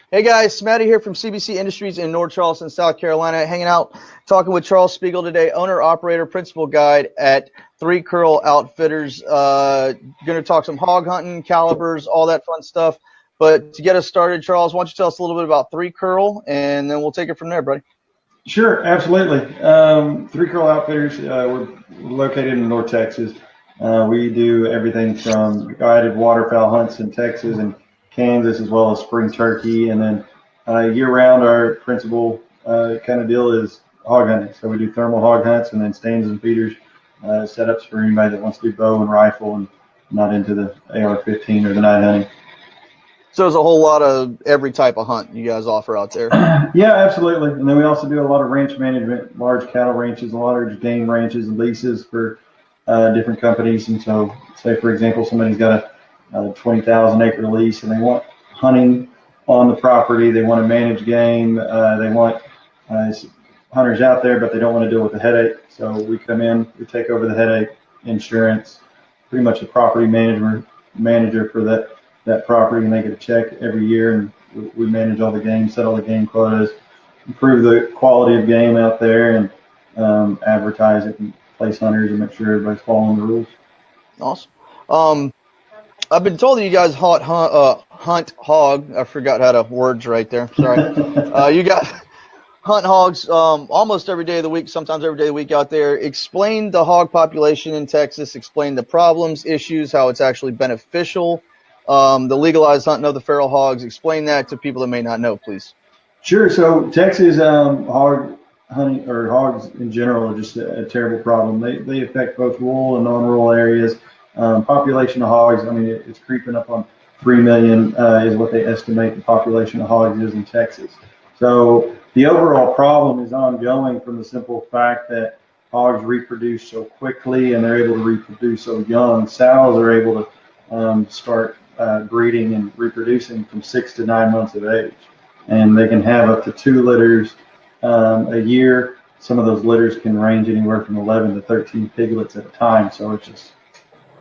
Hey guys, Matty here from CBC Industries in North Charleston, South Carolina, hanging out, talking with Charles Spiegel today, owner, operator, principal guide at Three Curl Outfitters. Going to talk some hog hunting, calibers, all that fun stuff. But to get us started, Charles, why don't you tell us a little bit about Three Curl, and then we'll take it from there, buddy. Sure, absolutely. Three Curl Outfitters, we're located in North Texas. We do everything from guided waterfowl hunts in Texas and Kansas, as well as spring turkey. And then year-round, our principal kind of deal is hog hunting. So we do thermal hog hunts and then stands and feeders, setups for anybody that wants to do bow and rifle and not into the AR-15 or the night hunting. So there's a whole lot of every type of hunt you guys offer out there. Yeah, absolutely. And then we also do a lot of ranch management, large cattle ranches, large game ranches and leases for different companies. And so, say for example, somebody's got a 20,000 acre lease and they want hunting on the property. They want to manage game. They want hunters out there, but they don't want to deal with the headache. So we come in, we take over the headache, insurance, pretty much the property manager for that property, and they get a check every year, and we manage all the game, set all the game quotas, improve the quality of game out there, and advertise it and place hunters and make sure everybody's following the rules. Awesome. I've been told that you guys hunt hog. I forgot how to words right there. Sorry. You got hunt hogs almost every day of the week, sometimes every day of the week out there. Explain the hog population in Texas. Explain the problems, issues, how it's actually beneficial. The legalized hunting of the feral hogs. Explain that to people that may not know, please. Sure. So Texas hog hunting, or hogs in general, are just a terrible problem. They affect both rural and non-rural areas. Population of hogs, I mean, it's creeping up on 3 million is what they estimate the population of hogs is in Texas. So the overall problem is ongoing from the simple fact that hogs reproduce so quickly and they're able to reproduce so young. Sows are able to start breeding and reproducing from 6 to 9 months of age, and they can have up to 2 litters a year. Some of those litters can range anywhere from 11 to 13 piglets at a time. So it's just,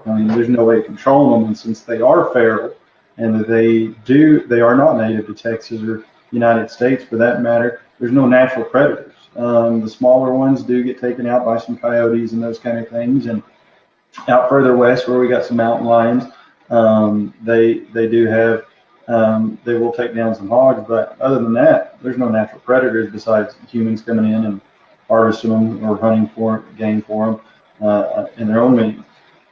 I mean, there's no way to control them, and since they are feral and they are not native to Texas or United States for that matter, there's no natural predators. The smaller ones do get taken out by some coyotes and those kind of things, and out further west where we got some mountain lions, they do have, they will take down some hogs, but other than that, there's no natural predators besides humans coming in and harvesting them or hunting for game for them in their own means.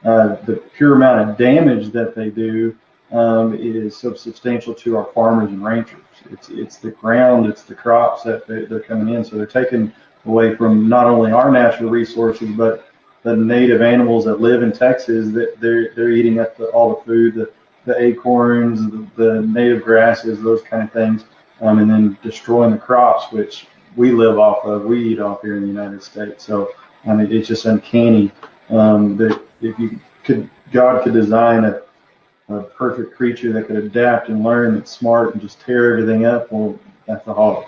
The pure amount of damage that they do is so substantial to our farmers and ranchers. It's the ground, it's the crops that they're coming in, so they're taking away from not only our natural resources, but the native animals that live in Texas. That they're eating up all the food, the acorns, the native grasses, those kind of things, and then destroying the crops, which we live off of, we eat off here in the United States. So I mean, it's just uncanny that if you could, God could design a perfect creature that could adapt and learn, that's smart and just tear everything up. Well, that's the hog.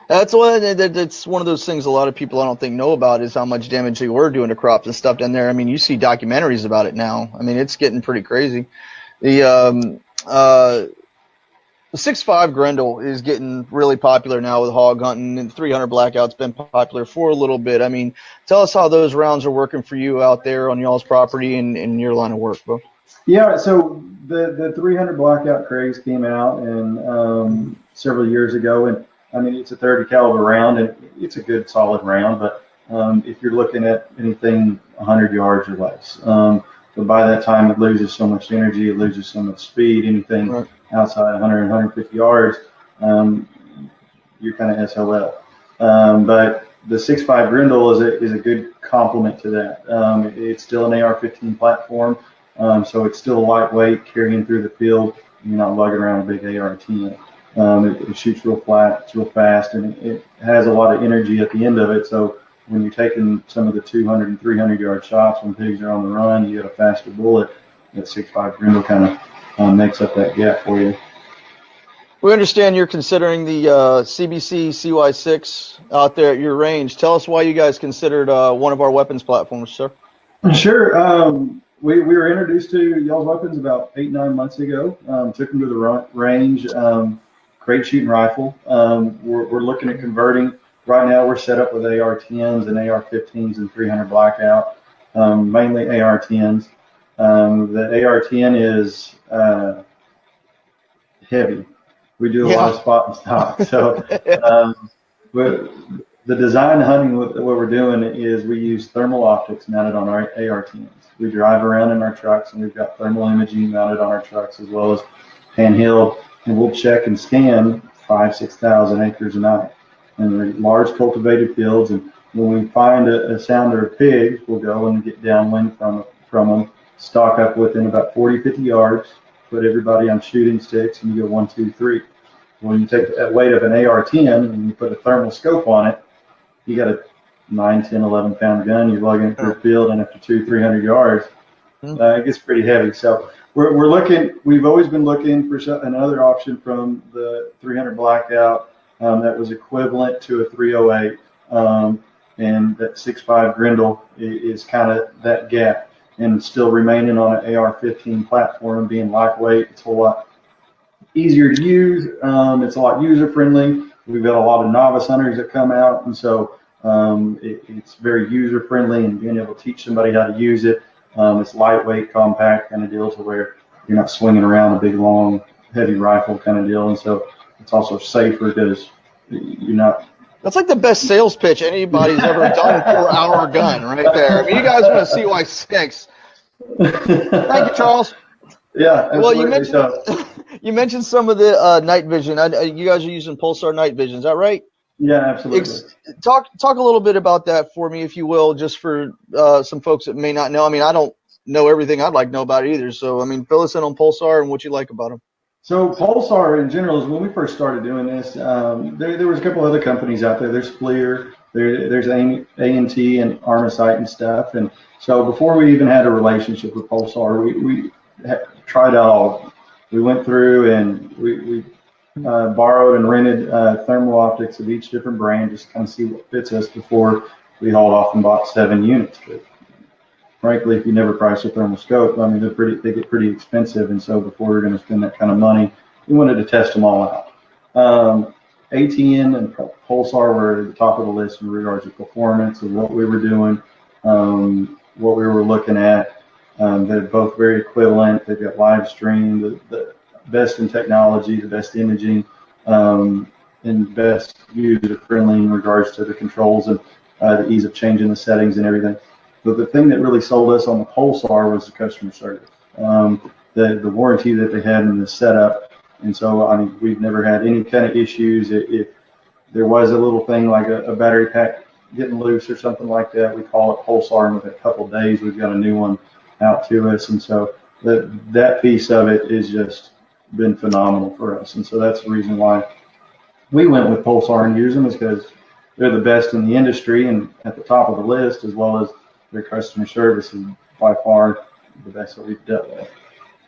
That's one of those things a lot of people I don't think know about is how much damage they were doing to crops and stuff down there. I mean, you see documentaries about it now. I mean, it's getting pretty crazy. The 6.5 Grendel is getting really popular now with hog hunting, and 300 Blackout's been popular for a little bit. I mean, tell us how those rounds are working for you out there on y'all's property and in your line of work, bro. Yeah, so the 300 Blackout craze came out and several years ago, and I mean, it's a 30 caliber round, and it's a good solid round, but if you're looking at anything 100 yards or less, but by that time it loses so much energy, it loses so much speed. Anything right outside 100 and 150 yards, you're kind of SOL. But the 6.5 Grendel is a good complement to that. It's still an AR-15 platform, so it's still lightweight, carrying through the field. You're not lugging around a big AR-10. It shoots real flat, it's real fast, and it has a lot of energy at the end of it. So when you're taking some of the 200 and 300 yard shots when pigs are on the run, you get a faster bullet. That 6.5 Grendel kind of makes up that gap for you. We understand you're considering the CBC Cy6 out there at your range. Tell us why you guys considered one of our weapons platforms, sir. Sure. We were introduced to y'all's weapons about 8-9 months ago. Took them to the range. great shooting rifle. We're looking at converting. Right now, we're set up with AR-10s and AR-15s and 300 blackout, mainly AR-10s. The AR-10 is heavy. We do a lot of spot and stock. So the design hunting, what we're doing is we use thermal optics mounted on our AR-10s. We drive around in our trucks, and we've got thermal imaging mounted on our trucks as well as handheld, and we'll check and scan 5,000-6,000 acres a night. And they're large cultivated fields, and when we find a sounder of pigs, we'll go and get downwind from them, stalk up within about 40-50 yards, put everybody on shooting sticks, and you go 1, 2, 3. When you take that weight of an AR-10 and you put a thermal scope on it, you got a 9, 10, 11 pound gun, you're lugging it through a field, and after 200-300 yards, it gets pretty heavy. So we're looking, we've always been looking for another option from the 300 blackout that was equivalent to a 308, and that 6.5 Grendel is kind of that gap, and still remaining on an AR-15 platform, being lightweight. It's a lot easier to use. It's a lot user friendly. We've got a lot of novice hunters that come out, and so it's very user friendly, and being able to teach somebody how to use it. It's lightweight, compact kind of deal, to where you're not swinging around a big, long, heavy rifle kind of deal, and so it's also safer because you're not. That's like the best sales pitch anybody's ever done for our gun, right there. I mean, you guys want a CY6? Thank you, Charles. Yeah, absolutely. Well, you mentioned some of the night vision. You guys are using Pulsar night vision, is that right? Yeah, absolutely. Talk a little bit about that for me, if you will, just for some folks that may not know. I mean, I don't know everything I'd like to know about it either. So, I mean, fill us in on Pulsar and what you like about them. So Pulsar in general is, when we first started doing this, there was a couple other companies out there. There's FLIR, there's A&T and Armasight and stuff. And so before we even had a relationship with Pulsar, we tried out all. We went through and we borrowed and rented thermal optics of each different brand, just to kind of see what fits us before we hauled off and bought 7 units. But frankly, if you never price a thermal scope, I mean, they get pretty expensive. And so before we were going to spend that kind of money, we wanted to test them all out. ATN and Pulsar were at the top of the list in regards to performance and what we were doing, what we were looking at. They're both very equivalent. They've got live stream, the best in technology, the best imaging, and best user friendly in regards to the controls and the ease of changing the settings and everything. But the thing that really sold us on the Pulsar was the customer service, the warranty that they had in the setup. And so, I mean, we've never had any kind of issues. If there was a little thing like a battery pack getting loose or something like that, we call it Pulsar, and within a couple of days, we've got a new one out to us. And so that piece of it has just been phenomenal for us. And so that's the reason why we went with Pulsar and use them, is because they're the best in the industry and at the top of the list, as well as their customer service is by far the best that we've dealt with.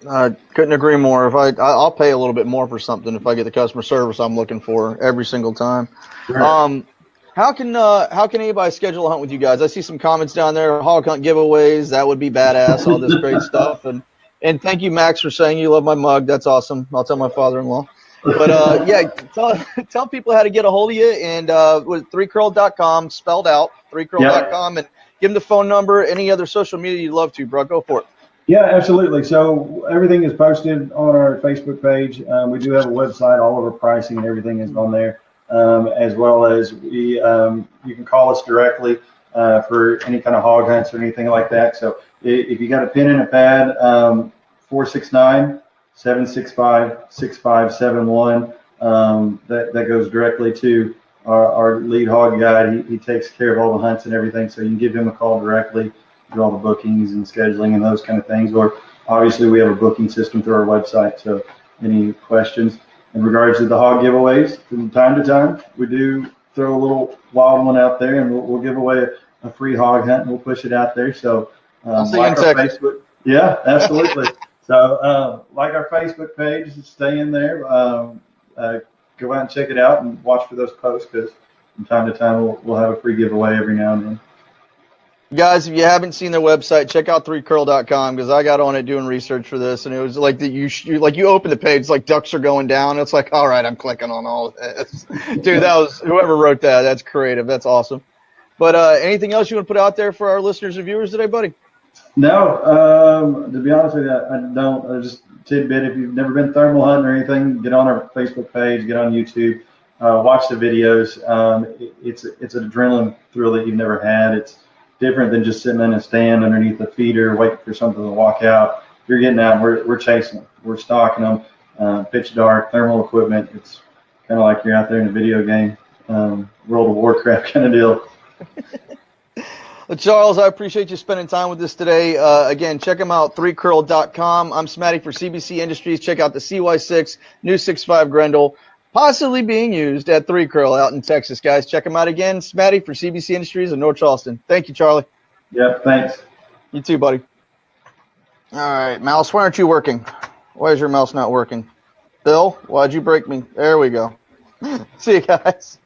I couldn't agree more. I'll pay a little bit more for something if I get the customer service I'm looking for every single time. Right. How can anybody schedule a hunt with you guys? I see some comments down there, hog hunt giveaways. That would be badass. All this great stuff. And thank you, Max, for saying you love my mug. That's awesome. I'll tell my father-in-law. But yeah, tell people how to get a hold of you, and with 3curl.com spelled out, 3curl.com, and give them the phone number, any other social media you'd love to, bro. Go for it. Yeah, absolutely. So everything is posted on our Facebook page. We do have a website. All of our pricing and everything is on there, as well as you can call us directly for any kind of hog hunts or anything like that. So if you got a pen and a pad, 469-765-6571. That goes directly to our lead hog guide. He takes care of all the hunts and everything, so you can give him a call directly, do all the bookings and scheduling and those kind of things. Or obviously we have a booking system through our website, so any questions in regards to the hog giveaways, from time to time we do throw a little wild one out there, and we'll give away a free hog hunt, and we'll push it out there. So like our Facebook, yeah, absolutely. So like our Facebook page, stay in there, go out and check it out and watch for those posts, because from time to time we'll have a free giveaway every now and then. Guys, if you haven't seen their website, check out 3curl.com because I got on it doing research for this, and it was like you open the page, it's like ducks are going down. It's like, all right, I'm clicking on all of this. Dude, that was whoever wrote that. That's creative. That's awesome. But anything else you want to put out there for our listeners and viewers today, buddy? No, to be honest with you, I don't. Just tidbit. If you've never been thermal hunting or anything, get on our Facebook page, get on YouTube, watch the videos. It's an adrenaline thrill that you've never had. It's different than just sitting in a stand underneath a feeder waiting for something to walk out. You're getting out. We're chasing them. We're stalking them. Pitch dark, thermal equipment. It's kind of like you're out there in a video game, World of Warcraft kind of deal. Well, Charles, I appreciate you spending time with us today. Again, check them out, 3curl.com. I'm Smatty for CBC Industries. Check out the Cy6 new 6.5 Grendel, possibly being used at 3curl out in Texas, guys. Check them out again. Smatty for CBC Industries in North Charleston. Thank you, Charlie. Yep, thanks. You too, buddy. All right, mouse, why aren't you working? Why is your mouse not working? Bill, why'd you break me? There we go. See you guys.